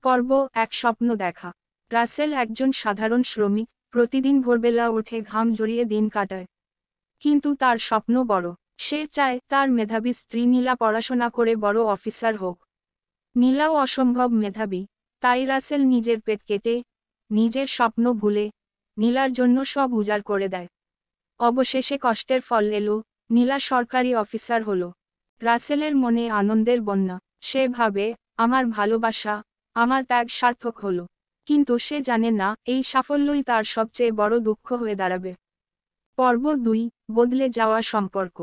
পর্ব এক স্বপ্ন দেখা। রাসেল একজন সাধারণ শ্রমিক, প্রতিদিন ভোরবেলা উঠে ঘাম ঝরিয়ে দিন কাটায়। কিন্তু তার স্বপ্ন বড়। সে চায় তার মেধাবী স্ত্রী নীলা পড়াশোনা করে বড় অফিসার হোক। নীলাও অসম্ভব মেধাবী, তাই রাসেল নিজের পেট কেটে, নিজের স্বপ্ন ভুলে, নীলার জন্য সব উজাড় করে দেয়। অবশেষে কষ্টের ফল এলো, নীলা সরকারি অফিসার হলো। রাসেলের মনে আনন্দের বন্যা। সে ভাবে, আমার ভালোবাসা, আমার ত্যাগ সার্থক হলো। কিন্তু সে জানে না এই সাফল্যই তার সবচেয়ে বড় দুঃখ হয়ে দাঁড়াবে। পর্ব ২, বদলে যাওয়া সম্পর্ক।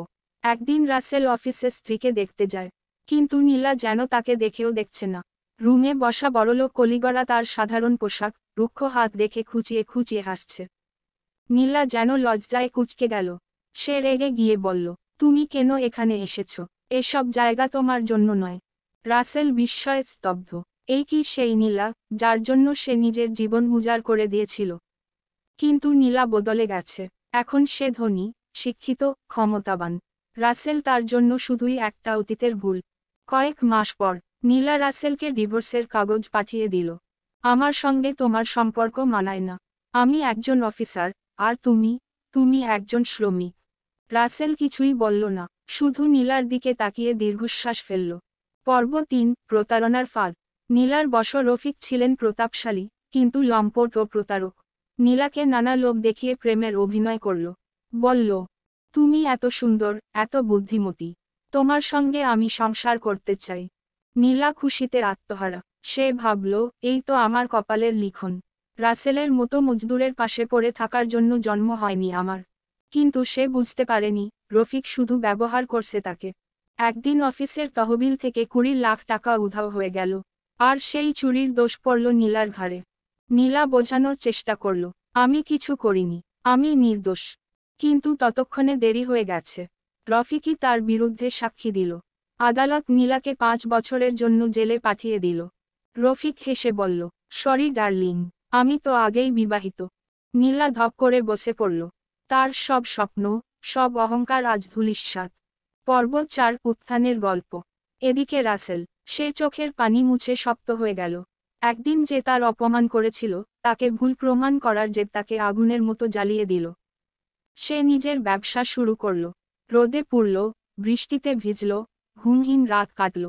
একদিন রাসেল অফিসে স্ত্রীকে দেখতে যায়। কিন্তু নীলা যেন তাকে দেখেও দেখছে না। রুমে বসা বড়লোক কলিগরা তার সাধারণ পোশাক, রুক্ষ হাত দেখে খুঁচিয়ে খুঁচিয়ে হাসছে। নীলা যেন লজ্জায় কুঁচকে গেল। সে রেগে গিয়ে বলল, তুমি কেন এখানে এসেছ? এসব জায়গা তোমার জন্য নয়। রাসেল বিস্ময়ে স্তব্ধ। এই কি সেই নীলা, যার জন্য সে নিজের জীবন উজাড় করে দিয়েছিল? কিন্তু নীলা বদলে গেছে। এখন সে ধনী, শিক্ষিত, ক্ষমতাবান। রাসেল তার জন্য শুধুই একটা অতীতের ভুল। কয়েক মাস পর নীলা রাসেলকে ডিভোর্সের কাগজ পাঠিয়ে দিল। আমার সঙ্গে তোমার সম্পর্ক মানায় না। আমি একজন অফিসার, আর তুমি একজন শ্রমিক। রাসেল কিছুই বলল না, শুধু নীলার দিকে তাকিয়ে দীর্ঘশ্বাস ফেলল। পর্ব ৩, প্রতারণার ফাঁদ। নীলার বশ রফিক ছিলেন প্রতাপশালী, কিন্তু লম্পট ও প্রতারক। নীলাকে নানা লোভ দেখিয়ে প্রেমের অভিনয় করল। বলল, তুমি এত সুন্দর, এত বুদ্ধিমতী। তোমার সঙ্গে আমি সংসার করতে চাই। নীলা খুশিতে আত্মহারা। সে ভাবল, এই তো আমার কপালের লিখন। রাসেলের মতো মজদুরের পাশে পড়ে থাকার জন্য জন্ম হয়নি আমার। কিন্তু সে বুঝতে পারেনি, রফিক শুধু ব্যবহার করছে তাকে। একদিন অফিসের তহবিল থেকে ২০ লাখ টাকা উধাও হয়ে গেল। আর সেই চুরির দোষ পড়ল নীলার ঘাড়ে। নীলা বোঝানোর চেষ্টা করল, আমি কিছু করিনি, আমি নির্দোষ। কিন্তু ততক্ষণে দেরি হয়ে গেছে। রফিকই তার বিরুদ্ধে সাক্ষী দিল। আদালত নীলাকে ৫ বছরের জন্য জেলে পাঠিয়ে দিল। রফিক হেসে বলল, সরি ডার্লিং, আমি তো আগেই বিবাহিত। নীলা ধপ করে বসে পড়ল। তার সব স্বপ্ন, সব অহংকার আজ ধূলিসাৎ। পর্ব ৪, উত্থানের গল্প। এদিকে রাসেল, সে চোখের পানি মুছে শক্ত হয়ে গেল। একদিন যে তার অপমান করেছিল, তাকে ভুল প্রমাণ করার জেদ তাকে আগুনের মতো জ্বালিয়ে দিল। সে নিজের ব্যবসা শুরু করল। রোদে পুড়ল, বৃষ্টিতে ভিজল, ঘুমহীন রাত কাটল।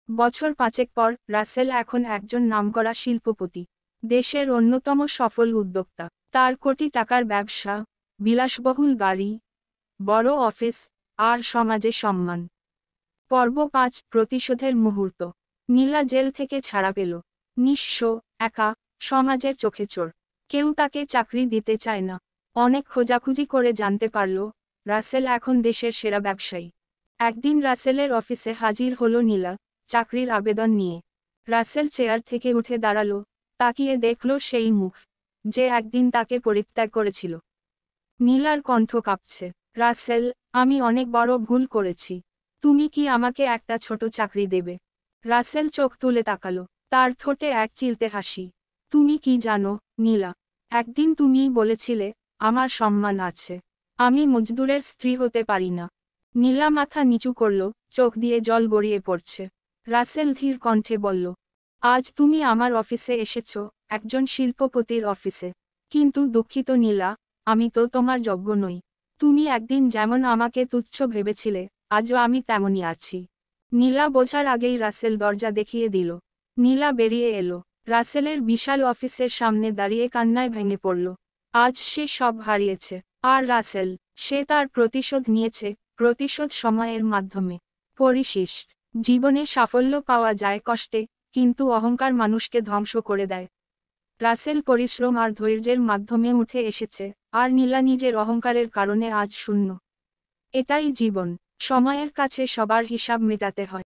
বছর ৫ পর রাসেল এখন একজন নামকরা শিল্পপতি। দেশের অন্যতম সফল উদ্যোক্তা। তার কোটি টাকার ব্যবসা, বিলাসবহুল গাড়ি, বড় অফিস, আর সমাজে সম্মান। পর্ব ৫, প্রতিশোধের মুহূর্ত। নীলা জেল থেকে ছাড়া পেল। নিঃস্ব, একা, সমাজের চোখে চোর। কেউ তাকে চাকরি দিতে চায় না। অনেক খোঁজাখুঁজি করে জানতে পারল, রাসেল এখন দেশের সেরা ব্যবসায়ী। একদিন রাসেলের অফিসে হাজির হলো নীলা, চাকরির আবেদন নিয়ে। রাসেল চেয়ার থেকে উঠে দাঁড়ালো, তাকিয়ে দেখল সেই মুখ, যে একদিন তাকে পরিত্যাগ করেছিল। নীলার কণ্ঠ কাঁপছে, রাসেল, আমি অনেক বড় ভুল করেছি। তুমি কি আমাকে একটা ছোট চাকরি দেবে? রাসেল চোখ তুলে তাকালো, তার ঠোঁটে এক চিলতে হাসি। তুমি কি জানো, নীলা, একদিন তুমিই বলেছিলে, আমার সম্মান আছে। আমি মজদুরের স্ত্রী হতে পারি না। নীলা মাথা নিচু করল, চোখ দিয়ে জল গড়িয়ে পড়ছে। রাসেল ধীর কণ্ঠে বলল, আজ তুমি আমার অফিসে এসেছ, একজন শিল্পপতির অফিসে। কিন্তু দুঃখিত নীলা, আমি তো তোমার যোগ্য নই। তুমি একদিন যেমন আমাকে তুচ্ছ ভেবেছিলে, আজও আমি তেমনই আছি। নীলা বোঝার আগেই রাসেল দরজা দেখিয়ে দিল। নীলা বেরিয়ে এলো। রাসেলের বিশাল অফিসের সামনে দাঁড়িয়ে কান্নায় ভেঙে পড়ল। আজ সে সব হারিয়েছে। আর রাসেল, সে তার প্রতিশোধ নিয়েছে, প্রতিশোধ সময়ের মাধ্যমে। পরিশেষ, জীবনে সাফল্য পাওয়া যায় কষ্টে, কিন্তু অহংকার মানুষকে ধ্বংস করে দেয়। রাসেল পরিশ্রম আর ধৈর্যের মাধ্যমে উঠে এসেছে, আর নীলা নিজের অহংকারের কারণে আজ শূন্য। এটাই জীবন। সময়ের কাছে সবার হিসাব মেটাতে হয়।